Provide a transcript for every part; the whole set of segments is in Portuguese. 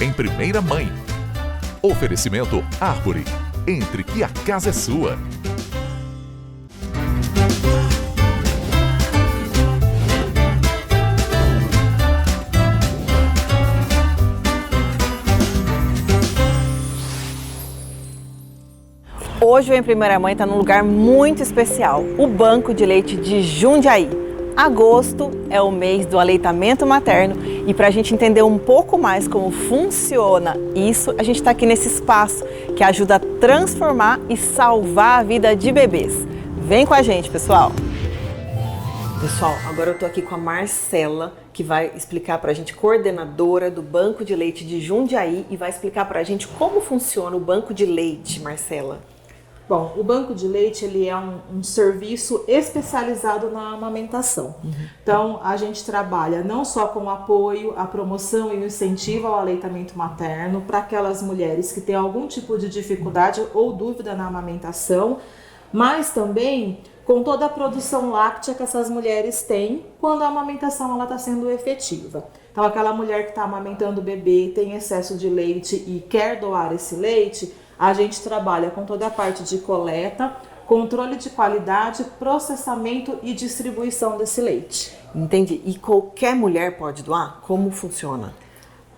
em Primeira Mãe. Oferecimento Árvore. Entre que a casa é sua. Hoje o Em Primeira Mãe está num lugar muito especial, o Banco de Leite de Jundiaí. Agosto é o mês do aleitamento materno e para a gente entender um pouco mais como funciona isso, a gente está aqui nesse espaço que ajuda a transformar e salvar a vida de bebês. Vem com a gente, pessoal! Pessoal, agora eu estou aqui com a Marcela, que vai explicar para a gente, coordenadora do Banco de Leite de Jundiaí, e vai explicar para a gente como funciona o Banco de Leite, Marcela. Bom, o banco de leite ele é um serviço especializado na amamentação. Então, a gente trabalha não só com o apoio, a promoção e o incentivo ao aleitamento materno para aquelas mulheres que têm algum tipo de dificuldade ou dúvida na amamentação, mas também com toda a produção láctea que essas mulheres têm quando a amamentação está sendo efetiva. Então, aquela mulher que está amamentando o bebê, tem excesso de leite e quer doar esse leite, a gente trabalha com toda a parte de coleta, controle de qualidade, processamento e distribuição desse leite. Entendi. E qualquer mulher pode doar? Como funciona?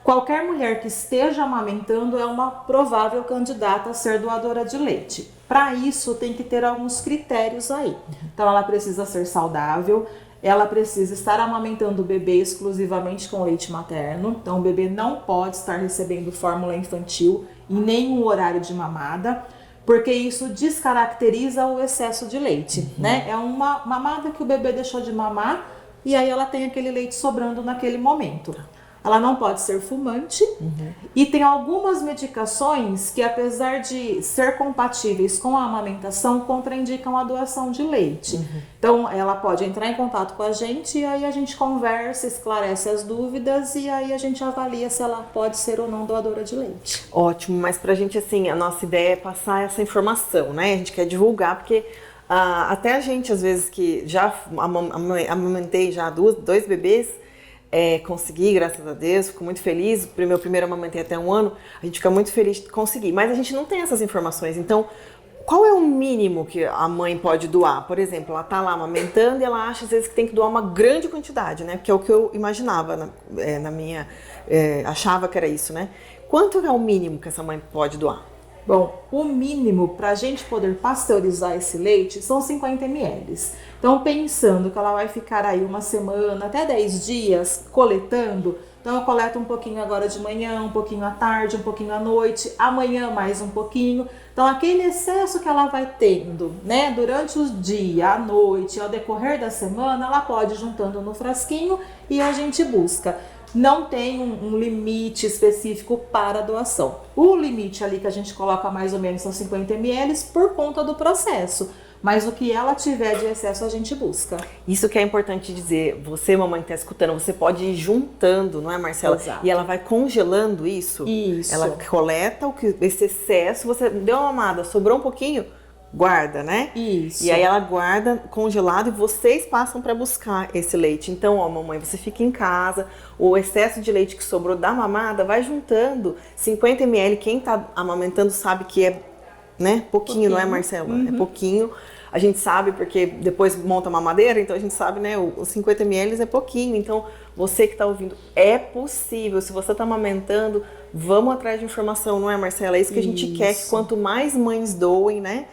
Qualquer mulher que esteja amamentando é uma provável candidata a ser doadora de leite. Para isso, tem que ter alguns critérios aí. Então, ela precisa ser saudável, ela precisa estar amamentando o bebê exclusivamente com leite materno. Então, o bebê não pode estar recebendo fórmula infantil em nenhum horário de mamada, porque isso descaracteriza o excesso de leite, né? É uma mamada que o bebê deixou de mamar e aí ela tem aquele leite sobrando naquele momento. Ela não pode ser fumante e tem algumas medicações que, apesar de ser compatíveis com a amamentação, contraindicam a doação de leite. Então, ela pode entrar em contato com a gente e aí a gente conversa, esclarece as dúvidas e aí a gente avalia se ela pode ser ou não doadora de leite. Ótimo, mas pra gente, assim, a nossa ideia é passar essa informação, né? A gente quer divulgar porque até a gente, às vezes, que já amamentei já dois bebês, consegui, graças a Deus, fico muito feliz. O meu primeiro amamentei até 1 ano, a gente fica muito feliz de conseguir, mas a gente não tem essas informações. Então, qual é o mínimo que a mãe pode doar? Por exemplo, ela tá lá amamentando e ela acha às vezes que tem que doar uma grande quantidade, né? Que é o que eu imaginava achava que era isso, né? Quanto é o mínimo que essa mãe pode doar? Bom, o mínimo para a gente poder pasteurizar esse leite são 50 ml. Então, pensando que ela vai ficar aí 1 semana, até 10 dias coletando, então eu coleto um pouquinho agora de manhã, um pouquinho à tarde, um pouquinho à noite, amanhã mais um pouquinho. Então, aquele excesso que ela vai tendo, né, durante o dia, à noite, ao decorrer da semana, ela pode ir juntando no frasquinho e a gente busca. Não tem um limite específico para a doação. O limite ali que a gente coloca mais ou menos são 50 ml por conta do processo. Mas o que ela tiver de excesso a gente busca. Isso que é importante dizer, você, mamãe que está escutando, você pode ir juntando, não é, Marcela? Exato. E ela vai congelando isso? Isso. Ela coleta esse excesso, você deu uma mamada, sobrou um pouquinho, guarda, né? Isso. E aí ela guarda congelado e vocês passam para buscar esse leite. Então, ó, mamãe, você fica em casa, o excesso de leite que sobrou da mamada, vai juntando 50 ml. Quem tá amamentando sabe que é, né, pouquinho, não é, Marcela? É pouquinho. A gente sabe porque depois monta a mamadeira, então a gente sabe, né, os 50 ml é pouquinho. Então, você que tá ouvindo, é possível. Se você tá amamentando, vamos atrás de informação, não é, Marcela? É isso que a gente quer, que quanto mais mães doem, né,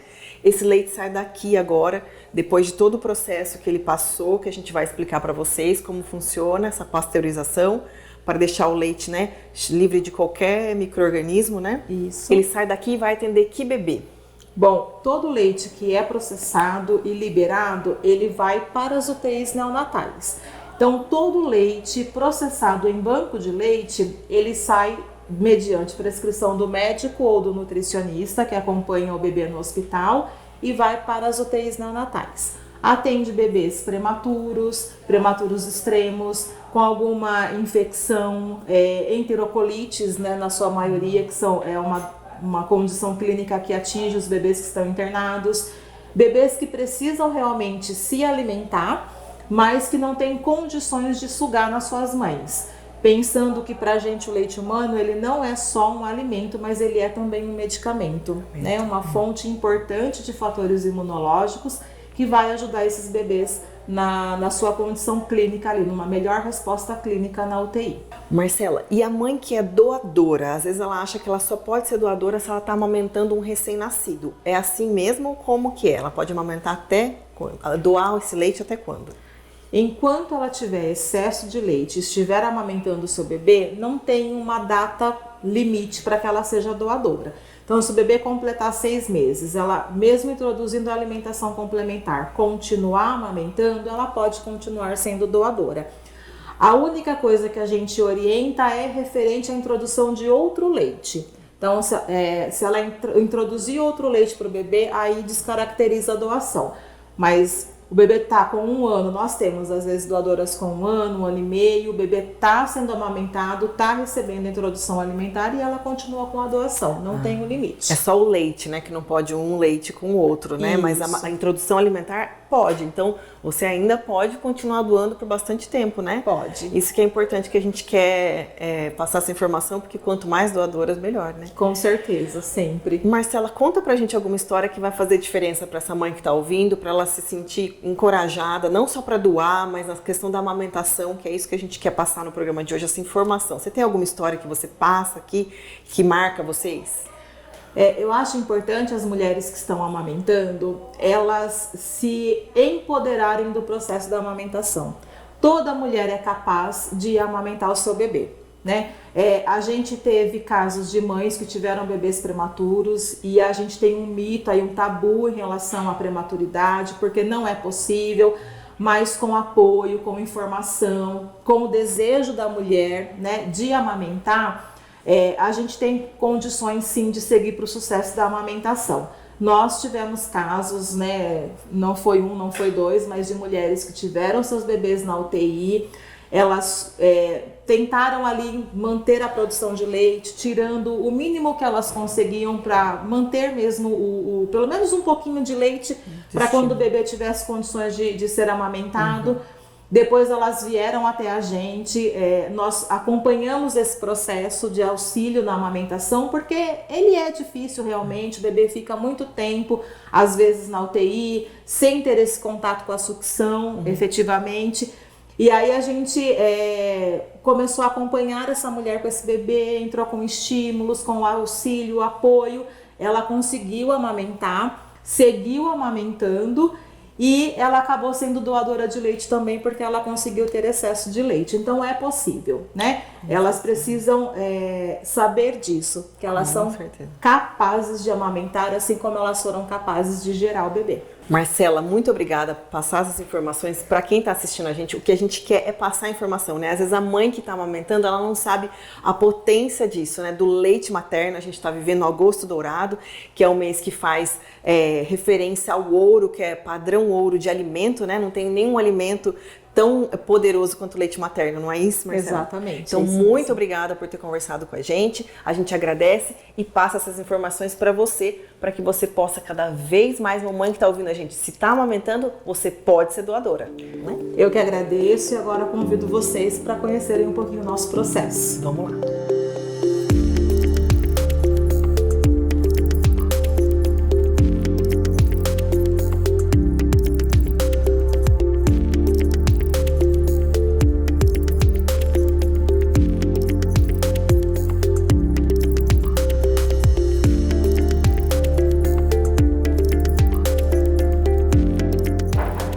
esse leite sai daqui agora, depois de todo o processo que ele passou, que a gente vai explicar para vocês como funciona essa pasteurização, para deixar o leite, né, livre de qualquer micro-organismo, né? Isso. Ele sai daqui e vai atender que bebê? Bom, todo leite que é processado e liberado, ele vai para as UTIs neonatais. Então, todo leite processado em banco de leite, ele sai mediante prescrição do médico ou do nutricionista que acompanha o bebê no hospital e vai para as UTIs neonatais. Atende bebês prematuros extremos, com alguma infecção, enterocolites, né, na sua maioria, que uma condição clínica que atinge os bebês que estão internados, bebês que precisam realmente se alimentar, mas que não têm condições de sugar nas suas mães. pensando que para a gente o leite humano ele não é só um alimento, mas ele é também um medicamento, né? Uma fonte importante de fatores imunológicos que vai ajudar esses bebês na sua condição clínica ali, numa melhor resposta clínica na UTI. Marcela, e a mãe que é doadora, às vezes ela acha que ela só pode ser doadora se ela está amamentando um recém-nascido. É assim mesmo ou como que é? Ela pode amamentar até quando? Doar esse leite até quando? Enquanto ela tiver excesso de leite e estiver amamentando o seu bebê, não tem uma data limite para que ela seja doadora. Então, se o bebê completar 6 meses, ela, mesmo introduzindo a alimentação complementar, continuar amamentando, ela pode continuar sendo doadora. A única coisa que a gente orienta é referente à introdução de outro leite. Então, se ela introduzir outro leite para o bebê, aí descaracteriza a doação. Mas o bebê está com 1 ano, nós temos às vezes doadoras com 1 ano e meio, o bebê está sendo amamentado, está recebendo a introdução alimentar e ela continua com a doação, não tem um limite. É só o leite, né? Que não pode um leite com o outro, né? Isso. Mas a introdução alimentar pode, então você ainda pode continuar doando por bastante tempo, né? Pode. Isso que é importante, que a gente quer passar essa informação, porque quanto mais doadoras, melhor, né? Com certeza, sempre. Marcela, conta pra gente alguma história que vai fazer diferença pra essa mãe que tá ouvindo, pra ela se sentir encorajada, não só pra doar, mas na questão da amamentação, que é isso que a gente quer passar no programa de hoje, essa informação. Você tem alguma história que você passa aqui, que marca vocês? Eu acho importante as mulheres que estão amamentando, elas se empoderarem do processo da amamentação. Toda mulher é capaz de amamentar o seu bebê, né? A gente teve casos de mães que tiveram bebês prematuros e a gente tem um mito, aí, um tabu em relação à prematuridade, porque não é possível, mas com apoio, com informação, com o desejo da mulher, né, de amamentar, a gente tem condições sim de seguir para o sucesso da amamentação. Nós tivemos casos, né, não foi 1, não foi 2, mas de mulheres que tiveram seus bebês na UTI, elas tentaram ali manter a produção de leite, tirando o mínimo que elas conseguiam para manter mesmo pelo menos um pouquinho de leite para quando o bebê tivesse condições de ser amamentado. Depois elas vieram até a gente, nós acompanhamos esse processo de auxílio na amamentação, porque ele é difícil realmente, o bebê fica muito tempo, às vezes na UTI, sem ter esse contato com a sucção, efetivamente. E aí a gente começou a acompanhar essa mulher com esse bebê, entrou com estímulos, com auxílio, apoio, ela conseguiu amamentar, seguiu amamentando, e ela acabou sendo doadora de leite também, porque ela conseguiu ter excesso de leite. Então é possível, né? Elas precisam saber disso, que elas são capazes de amamentar, assim como elas foram capazes de gerar o bebê. Marcela, muito obrigada por passar essas informações. Para quem está assistindo a gente, o que a gente quer é passar a informação, né? Às vezes a mãe que está amamentando, ela não sabe a potência disso, né? Do leite materno. A gente está vivendo o Agosto Dourado, que é o mês que faz referência ao ouro, que é padrão ouro de alimento, né? Não tem nenhum alimento tão poderoso quanto o leite materno, não é isso, Marcela? Exatamente. Então, muito obrigada por ter conversado com a gente agradece e passa essas informações para você, para que você possa cada vez mais, mamãe que está ouvindo a gente, se está amamentando, você pode ser doadora, né? Eu que agradeço e agora convido vocês para conhecerem um pouquinho o nosso processo. Vamos lá.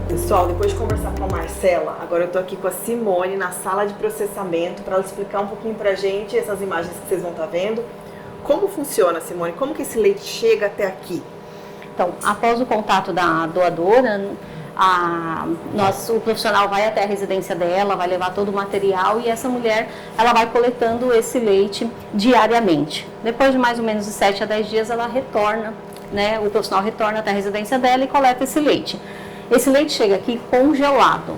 Pessoal, depois de conversar com a Marcela, agora eu tô aqui com a Simone na sala de processamento para ela explicar um pouquinho pra gente essas imagens que vocês vão estar vendo. Como funciona, Simone? Como que esse leite chega até aqui? Então, após o contato da doadora, o profissional vai até a residência dela, vai levar todo o material e essa mulher ela vai coletando esse leite diariamente. Depois de mais ou menos de 7 a 10 dias ela retorna, né? O profissional retorna até a residência dela e coleta esse leite. Esse leite chega aqui congelado.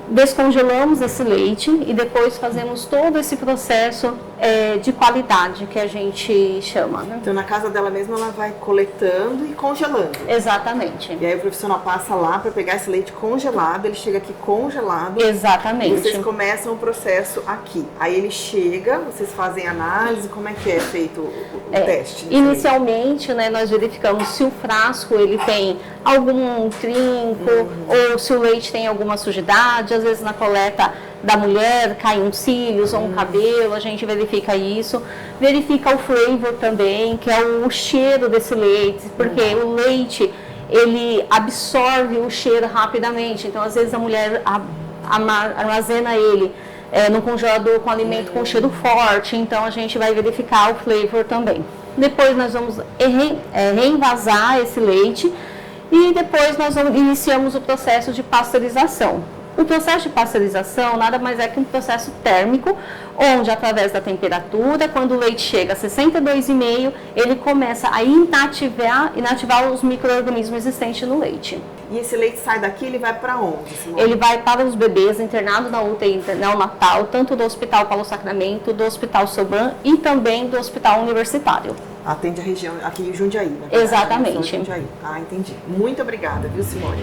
Descongelamos esse leite e depois fazemos todo esse processo de qualidade, que a gente chama, né? Então, na casa dela mesma, ela vai coletando e congelando. Exatamente. E aí o profissional passa lá para pegar esse leite congelado, ele chega aqui congelado. Exatamente. E vocês começam o processo aqui. Aí ele chega, vocês fazem análise, como é que é feito o teste? Inicialmente, né, nós verificamos se o frasco ele tem algum trinco ou se o leite tem alguma sujidade. Às vezes na coleta da mulher cai uns cílios ou um cabelo, a gente verifica isso. Verifica o flavor também, que é o cheiro desse leite, porque o leite ele absorve o cheiro rapidamente. Então, às vezes a mulher armazena ele no congelador com alimento com cheiro forte, então a gente vai verificar o flavor também. Depois nós vamos reenvasar esse leite e depois nós iniciamos o processo de pasteurização. O processo de pasteurização nada mais é que um processo térmico, onde através da temperatura, quando o leite chega a 62,5, ele começa a inativar os micro-organismos existentes no leite. E esse leite sai daqui, ele vai para onde, Simone? Ele vai para os bebês internados na UTI neonatal, tanto do Hospital Paulo Sacramento, do Hospital Sobran e também do Hospital Universitário. Atende a região aqui em Jundiaí, né? Exatamente. Jundiaí. Ah, entendi. Muito obrigada, viu, Simone?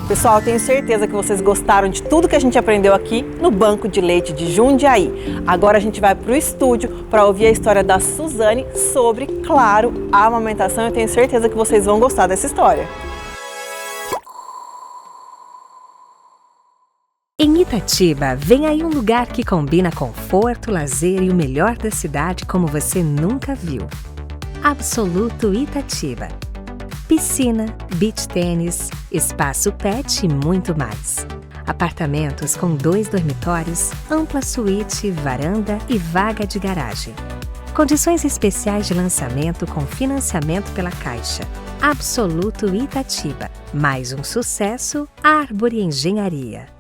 Pessoal, eu tenho certeza que vocês gostaram de tudo que a gente aprendeu aqui no Banco de Leite de Jundiaí. Agora a gente vai para o estúdio para ouvir a história da Suzane sobre, claro, a amamentação. Eu tenho certeza que vocês vão gostar dessa história. Em Itatiba, vem aí um lugar que combina conforto, lazer e o melhor da cidade como você nunca viu. Absoluto Itatiba. Piscina, beach tênis, espaço pet e muito mais. Apartamentos com 2 dormitórios, ampla suíte, varanda e vaga de garagem. Condições especiais de lançamento com financiamento pela Caixa. Absoluto Itatiba. Mais um sucesso, Árvore Engenharia.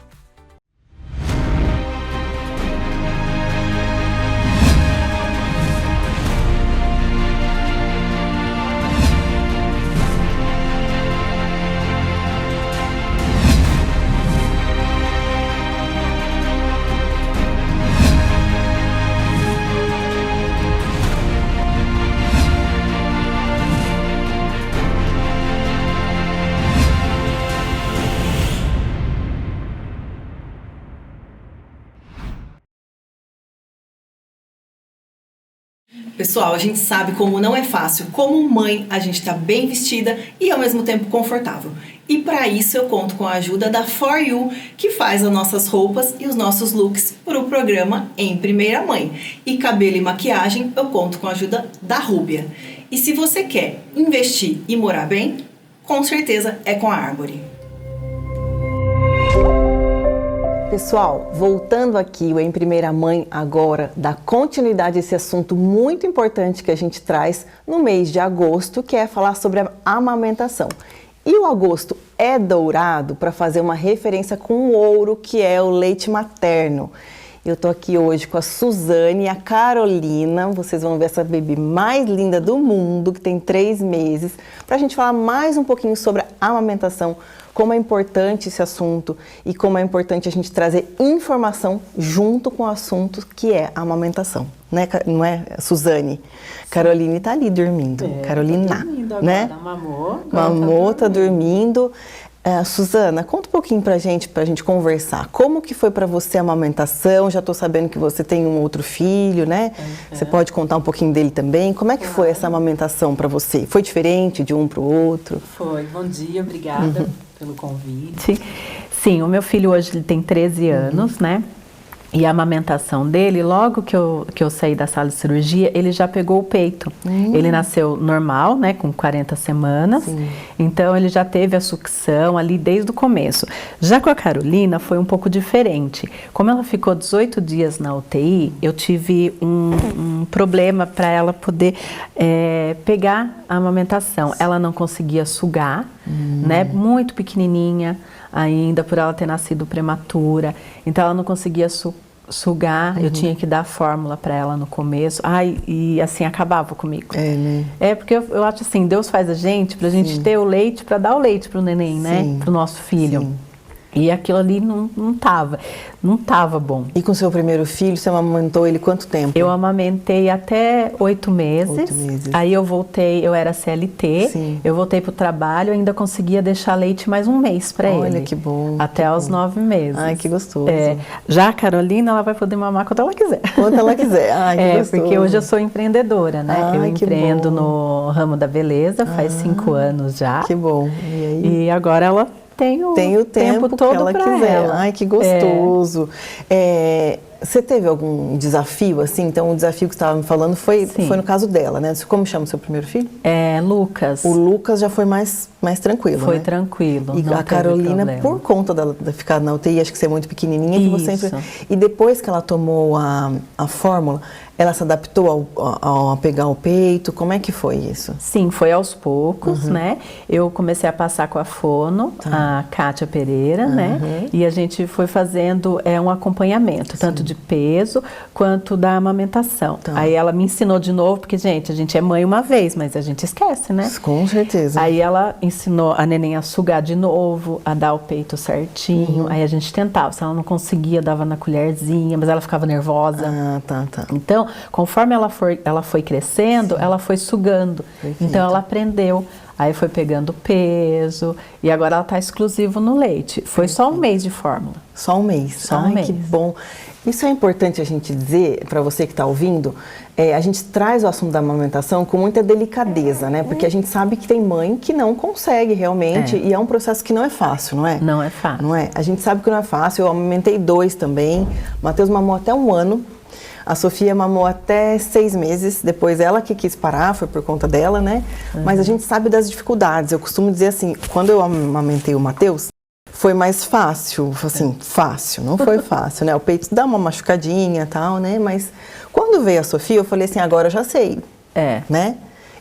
Pessoal, a gente sabe como não é fácil. Como mãe, a gente está bem vestida e ao mesmo tempo confortável. E para isso eu conto com a ajuda da For You, que faz as nossas roupas e os nossos looks para o programa Em Primeira Mãe. E cabelo e maquiagem eu conto com a ajuda da Rúbia. E se você quer investir e morar bem, com certeza é com a Árvore. Pessoal, voltando aqui o Em Primeira Mãe agora, dá continuidade a esse assunto muito importante que a gente traz no mês de agosto, que é falar sobre a amamentação. E o agosto é dourado para fazer uma referência com o ouro, que é o leite materno. Eu tô aqui hoje com a Suzane e a Carolina, vocês vão ver essa bebê mais linda do mundo, que tem 3 meses, para a gente falar mais um pouquinho sobre a amamentação, como é importante esse assunto e como é importante a gente trazer informação junto com o assunto que é a amamentação, né? Não é, Suzane? Sim. Caroline está ali dormindo, Carolina, tá dormindo agora, né? Mamô tá dormindo. Suzana, conta um pouquinho pra gente conversar. Como que foi pra você a amamentação? Já tô sabendo que você tem um outro filho, né? Você pode contar um pouquinho dele também? Como é que foi essa amamentação pra você? Foi diferente de um pro outro? Foi. Bom dia, obrigada pelo convite. Sim, o meu filho hoje ele tem 13 anos, né? E a amamentação dele, logo que eu saí da sala de cirurgia, ele já pegou o peito. Ele nasceu normal, né, com 40 semanas. Sim. Então, ele já teve a sucção ali desde o começo. Já com a Carolina, foi um pouco diferente. Como ela ficou 18 dias na UTI, eu tive um problema para ela poder pegar a amamentação. Ela não conseguia sugar, né, muito pequenininha ainda, por ela ter nascido prematura, então ela não conseguia sugar, eu tinha que dar fórmula para ela no começo, e assim, acabava comigo. Porque eu acho assim, Deus faz a gente pra gente ter o leite, para dar o leite pro neném, né, pro nosso filho. E aquilo ali não tava bom. E com seu primeiro filho, você amamentou ele quanto tempo? Eu amamentei até 8 meses. 8 meses. Aí eu voltei, eu era CLT, Sim. eu voltei pro trabalho, ainda conseguia deixar leite mais um mês para ele. Olha que bom. Até aos 9 meses. Ai, que gostoso. Já a Carolina, ela vai poder mamar quando ela quiser. Quando ela quiser. Ai, que gostoso. Porque hoje eu sou empreendedora, né? Ai, eu que empreendo bom. no ramo da beleza, faz 5 anos já. Que bom. E aí? E agora ela tem o tempo todo que ela pra quiser. ela. Ai, que gostoso. Você teve algum desafio, assim? Então, o desafio que você estava me falando foi no caso dela, né? Como chama o seu primeiro filho? Lucas. O Lucas já foi mais tranquilo, Foi né? tranquilo. E a Carolina, por conta dela ficar na UTI, acho que você é muito pequenininha, que você sempre... E depois que ela tomou a fórmula, ela se adaptou a pegar o peito? Como é que foi isso? Sim, foi aos poucos, né? Eu comecei a passar com a fono, a Kátia Pereira, né? E a gente foi fazendo um acompanhamento, tanto de peso quanto da amamentação. Aí ela me ensinou de novo, porque, gente, a gente é mãe uma vez, mas a gente esquece, né? Com certeza. Aí ela ensinou a neném a sugar de novo, a dar o peito certinho. Aí a gente tentava, se ela não conseguia, dava na colherzinha, mas ela ficava nervosa. Ah, tá. Então, conforme ela foi crescendo, ela foi sugando. Perfeito. Então ela aprendeu. Aí foi pegando peso e agora ela está exclusivo no leite. Foi só um mês de fórmula. Só um mês? Só um mês. Que bom. Isso é importante a gente dizer, para você que está ouvindo, a gente traz o assunto da amamentação com muita delicadeza, né? Porque a gente sabe que tem mãe que não consegue realmente e é um processo que não é fácil, não é? Não é fácil. Não é? A gente sabe que não é fácil. Eu amamentei 2 também. O Matheus mamou até 1 ano. A Sofia mamou até 6 meses, depois ela que quis parar, foi por conta dela, né? Mas a gente sabe das dificuldades. Eu costumo dizer assim, quando eu amamentei o Matheus, foi mais fácil, assim, fácil, não foi fácil, né? O peito dá uma machucadinha e tal, né? Mas quando veio a Sofia, eu falei assim, agora eu já sei, né?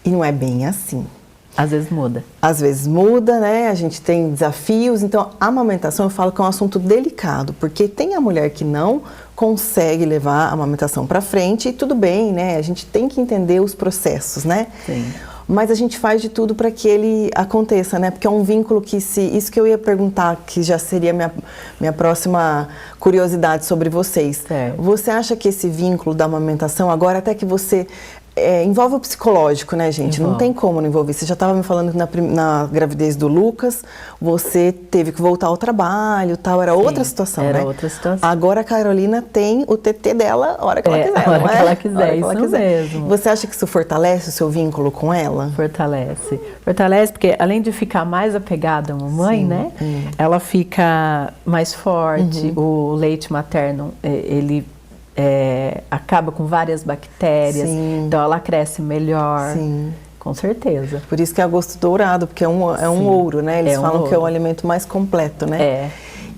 E não é bem assim. Às vezes muda. Às vezes muda, né? A gente tem desafios. Então, a amamentação eu falo que é um assunto delicado, porque tem a mulher que não consegue levar a amamentação para frente e tudo bem, né? A gente tem que entender os processos, né? Sim. Mas a gente faz de tudo para que ele aconteça, né? Porque é um vínculo que isso que eu ia perguntar, que já seria minha próxima curiosidade sobre vocês. Você acha que esse vínculo da amamentação, agora até que você... envolve o psicológico, né, gente? Não tem como não envolver. Você já estava me falando que na gravidez do Lucas, você teve que voltar ao trabalho e tal. Era outra situação, né? Era outra situação. Agora a Carolina tem o TT dela a hora que ela quiser, a hora que ela quiser, isso mesmo. Você acha que isso fortalece o seu vínculo com ela? Fortalece. Fortalece porque, além de ficar mais apegada à mamãe, né? Ela fica mais forte. O leite materno, ele... acaba com várias bactérias, então ela cresce melhor, com certeza. Por isso que é a gosto dourado, porque é um ouro, né? Eles falam que é o alimento mais completo, né?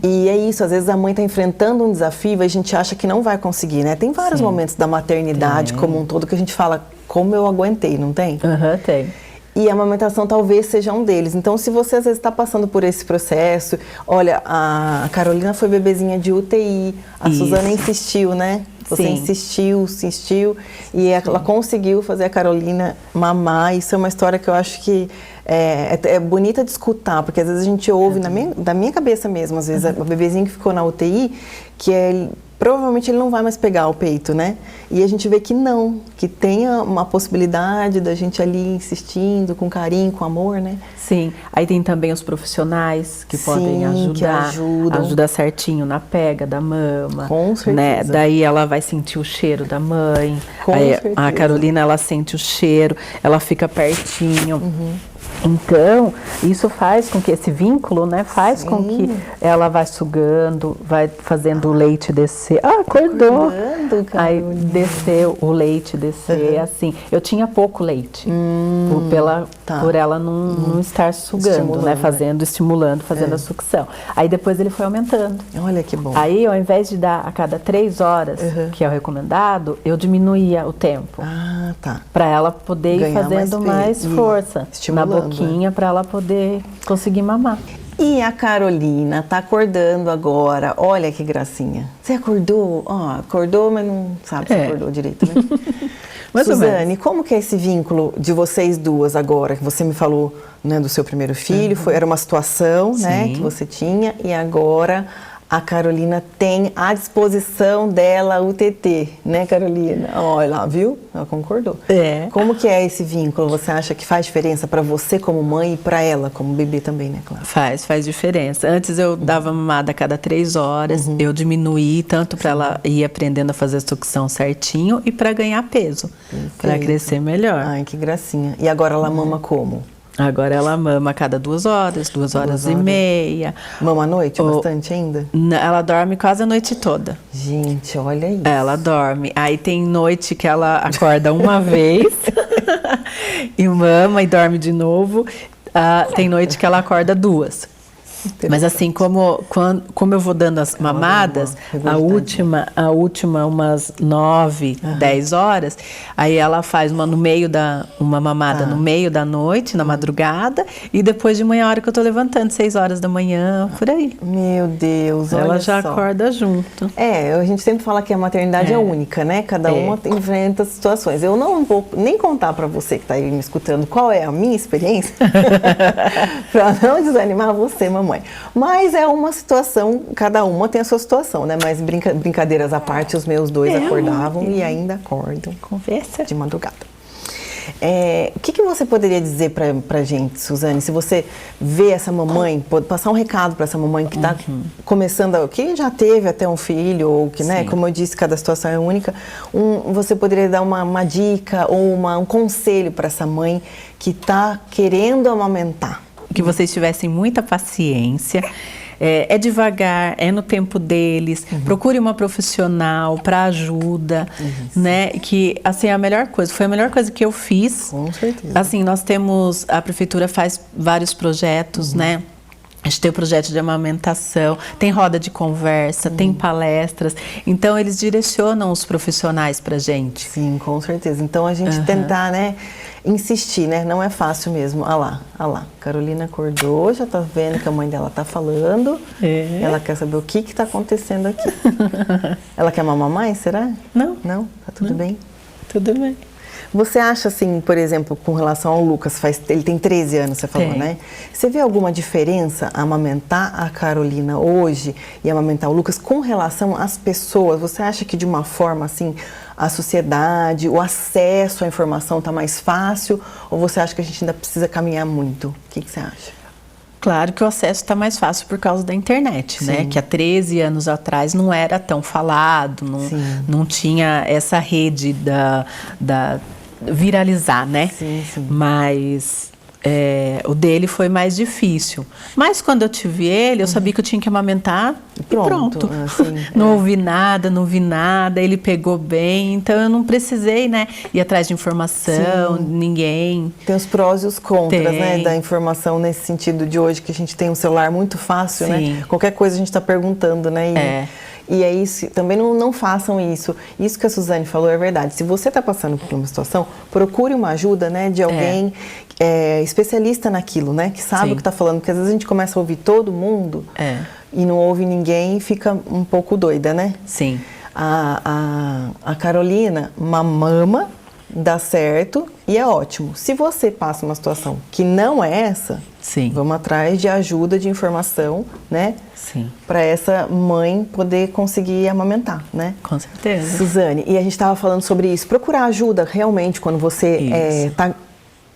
E é isso, às vezes a mãe está enfrentando um desafio e a gente acha que não vai conseguir, né? Tem vários momentos da maternidade como um todo que a gente fala, como eu aguentei, não tem? Tem. E a amamentação talvez seja um deles. Então, se você às vezes está passando por esse processo, olha, a Carolina foi bebezinha de UTI, a Suzana insistiu, né? Você insistiu e ela conseguiu fazer a Carolina mamar. Isso é uma história que eu acho que é bonita de escutar, porque às vezes a gente ouve da minha cabeça mesmo, às vezes o bebezinho que ficou na UTI, provavelmente ele não vai mais pegar o peito, né? E a gente vê que não, que tem uma possibilidade da gente ali insistindo, com carinho, com amor, né? Sim, aí tem também os profissionais que podem ajudar, ajudar certinho na pega da mama. Com certeza. Né? Daí ela vai sentir o cheiro da mãe, Com certeza. A Carolina ela sente o cheiro, ela fica pertinho. Então, isso faz com que esse vínculo, né, faz com que ela vai sugando, vai fazendo o leite descer. Acordou! Aí desceu o leite, assim. Eu tinha pouco leite, por ela não estar sugando, né, estimulando, fazendo a sucção. Aí depois ele foi aumentando. Olha que bom. Aí, ao invés de dar a cada 3 horas, que é o recomendado, eu diminuía o tempo. Para ela poder ir fazendo mais força na boquinha, para ela poder conseguir mamar. E a Carolina tá acordando agora. Olha que gracinha. Você acordou? Acordou, mas não sabe se acordou direito, né? Suzane, como que é esse vínculo de vocês duas agora? Que você me falou, né, do seu primeiro filho, era uma situação, né, que você tinha, e agora a Carolina tem à disposição dela o TT, né, Carolina? Olha lá, viu? Ela concordou. Como que é esse vínculo? Você acha que faz diferença para você como mãe e para ela como bebê também, né, claro? Faz diferença. Antes eu dava mamada a cada 3 horas, eu diminuí tanto para ela ir aprendendo a fazer a sucção certinho e para ganhar peso, para crescer melhor. Ai, que gracinha. E agora ela mama como? Agora ela mama a cada 2 horas, 2 horas e meia. Mama à noite bastante ainda? Ela dorme quase a noite toda. Gente, olha isso. Ela dorme. Aí tem noite que ela acorda uma vez e mama e dorme de novo. Tem noite que ela acorda 2. Mas assim, como eu vou dando as mamadas, a última umas 9, 10 horas, aí ela faz uma mamada no meio da noite, na madrugada, e depois de manhã, a hora que eu tô levantando, 6 horas da manhã, por aí. Meu Deus, olha ela já só. acorda junto. A gente sempre fala que a maternidade é única, né? Cada uma enfrenta situações. Eu não vou nem contar pra você que tá aí me escutando qual é a minha experiência, pra não desanimar você, mamãe. Mas é uma situação, cada uma tem a sua situação, né? Mas brincadeiras à parte, os meus 2 acordavam e ainda acordam. Conversa de madrugada. O que você poderia dizer pra gente, Suzane, se você vê essa mamãe, pode passar um recado para essa mamãe que está começando, que já teve até um filho, ou que, né, como eu disse, cada situação é única, você poderia dar uma dica ou um conselho para essa mãe que está querendo amamentar? Que vocês tivessem muita paciência, é devagar, é no tempo deles, procure uma profissional para ajuda, né? Que, assim, a melhor coisa, foi a melhor coisa que eu fiz. Com certeza. Assim, a prefeitura faz vários projetos, né? A gente tem o projeto de amamentação, tem roda de conversa, tem palestras. Então, eles direcionam os profissionais pra gente. Sim, com certeza. Então, a gente tentar, né, insistir, né? Não é fácil mesmo. Olha lá. Carolina acordou, já tá vendo que a mãe dela tá falando. Ela quer saber o que tá acontecendo aqui. Ela quer mamar mais, será? Não. Não? Tá tudo bem? Tudo bem. Você acha, assim, por exemplo, com relação ao Lucas, ele tem 13 anos, você falou, né? Você vê alguma diferença amamentar a Carolina hoje e amamentar o Lucas com relação às pessoas? Você acha que de uma forma, assim, a sociedade, o acesso à informação está mais fácil? Ou você acha que a gente ainda precisa caminhar muito? O que você acha? Claro que o acesso está mais fácil por causa da internet, né? Que há 13 anos atrás não era tão falado, não tinha essa rede da viralizar, né? Sim. Mas o dele foi mais difícil. Mas quando eu tive ele, eu sabia que eu tinha que amamentar e pronto. Não ouvi nada, não vi nada, ele pegou bem, então eu não precisei, né, ir atrás de informação, ninguém. Tem os prós e os contras, né, da informação nesse sentido de hoje, que a gente tem um celular muito fácil, né? Qualquer coisa a gente está perguntando, né? E é isso, também não façam isso. Isso que a Suzane falou é verdade. Se você está passando por uma situação, procure uma ajuda, né, de alguém especialista naquilo, né, que sabe o que está falando. Porque às vezes a gente começa a ouvir todo mundo e não ouve ninguém e fica um pouco doida, né? Sim. A Carolina mama, dá certo e é ótimo. Se você passa uma situação que não é essa, vamos atrás de ajuda, de informação, né? Para essa mãe poder conseguir amamentar, né? Com certeza. Suzane, e a gente estava falando sobre isso. Procurar ajuda realmente quando você está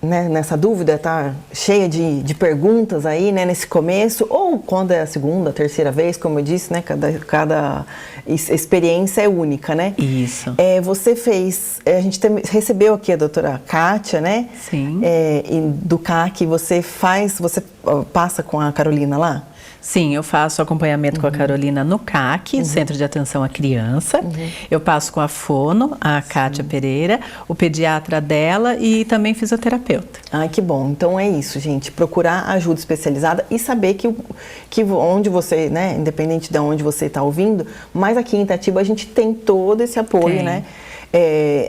nessa dúvida, tá cheia de perguntas aí, né, nesse começo, ou quando é a segunda, terceira vez, como eu disse, né, cada experiência é única, né? Isso. Você fez, a gente recebeu aqui a doutora Kátia, né? Sim. Do CAC, você passa com a Carolina lá? Sim, eu faço acompanhamento com a Carolina no CAC, Centro de Atenção à Criança. Eu passo com a fono, a Kátia Pereira, o pediatra dela e também fisioterapeuta. Ai, que bom. Então é isso, gente. Procurar ajuda especializada e saber que onde você, né, independente de onde você está ouvindo, mas aqui em Itatiba a gente tem todo esse apoio, né?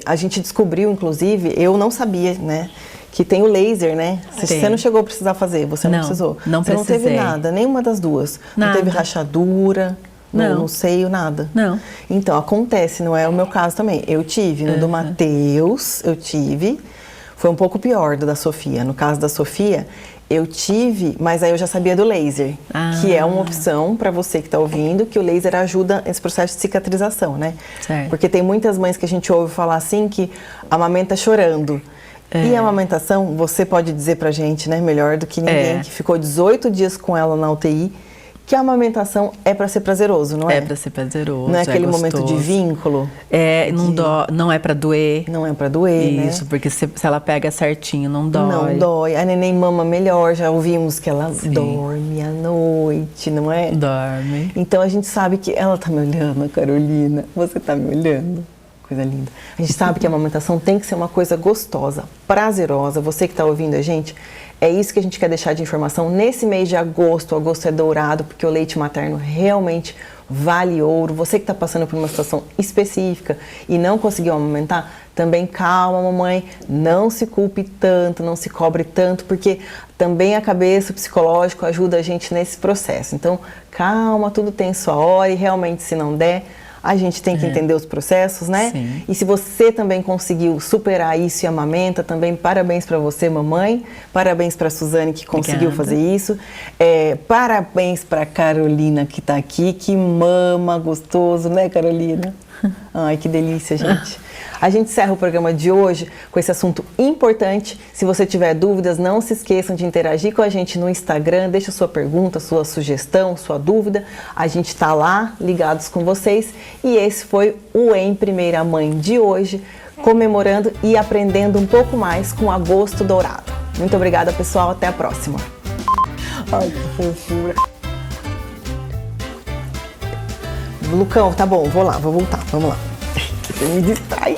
A gente descobriu, inclusive, eu não sabia, né? Que tem o laser, né? Você não chegou a precisar fazer, você não precisou. Não você precisei. não teve nada, nenhuma das duas. Nada. Não teve rachadura, no seio, nada. Não. Então, acontece, não é o meu caso também. Eu tive, no do Matheus, eu tive. Foi um pouco pior do da Sofia. No caso da Sofia, eu tive, mas aí eu já sabia do laser, que é uma opção para você que está ouvindo, que o laser ajuda nesse processo de cicatrização, né? Certo. Porque tem muitas mães que a gente ouve falar assim que amamenta chorando. E a amamentação, você pode dizer pra gente, né, melhor do que ninguém, que ficou 18 dias com ela na UTI, que a amamentação é para ser prazeroso, não é? É para ser prazeroso, não é aquele gostoso. momento de vínculo? Não é para doer. Não é para doer, né? Isso, porque se ela pega certinho, não dói. Não dói. A neném mama melhor, já ouvimos que ela dorme à noite, não é? Dorme. Então a gente sabe que ela tá me olhando, Carolina, você tá me olhando. Coisa linda. A gente sabe que a amamentação tem que ser uma coisa gostosa, prazerosa. Você que está ouvindo a gente, é isso que a gente quer deixar de informação nesse mês de agosto. Agosto é dourado, porque o leite materno realmente vale ouro. Você que está passando por uma situação específica e não conseguiu amamentar, também calma, mamãe. Não se culpe tanto, não se cobre tanto, porque também a cabeça, o psicológico ajuda a gente nesse processo. Então, calma, tudo tem sua hora e realmente, se não der, a gente tem que entender os processos, né? Sim. E se você também conseguiu superar isso e amamenta, também parabéns para você, mamãe. Parabéns para a Suzane, que conseguiu fazer isso. Parabéns para a Carolina, que está aqui. Que mama gostoso, né, Carolina? Ai, que delícia, gente. A gente encerra o programa de hoje com esse assunto importante. Se você tiver dúvidas, não se esqueçam de interagir com a gente no Instagram. Deixa sua pergunta, sua sugestão, sua dúvida. A gente está lá, ligados com vocês. E esse foi o Em Primeira Mãe de hoje, comemorando e aprendendo um pouco mais com Agosto Dourado. Muito obrigada, pessoal. Até a próxima. Ai, que fofura. Lucão, tá bom, vou voltar, vamos lá. Você me distrai.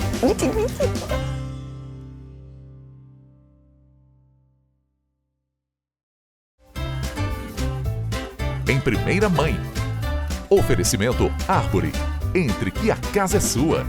Em Primeira Mãe. Oferecimento Arbory. Entre que a casa é sua.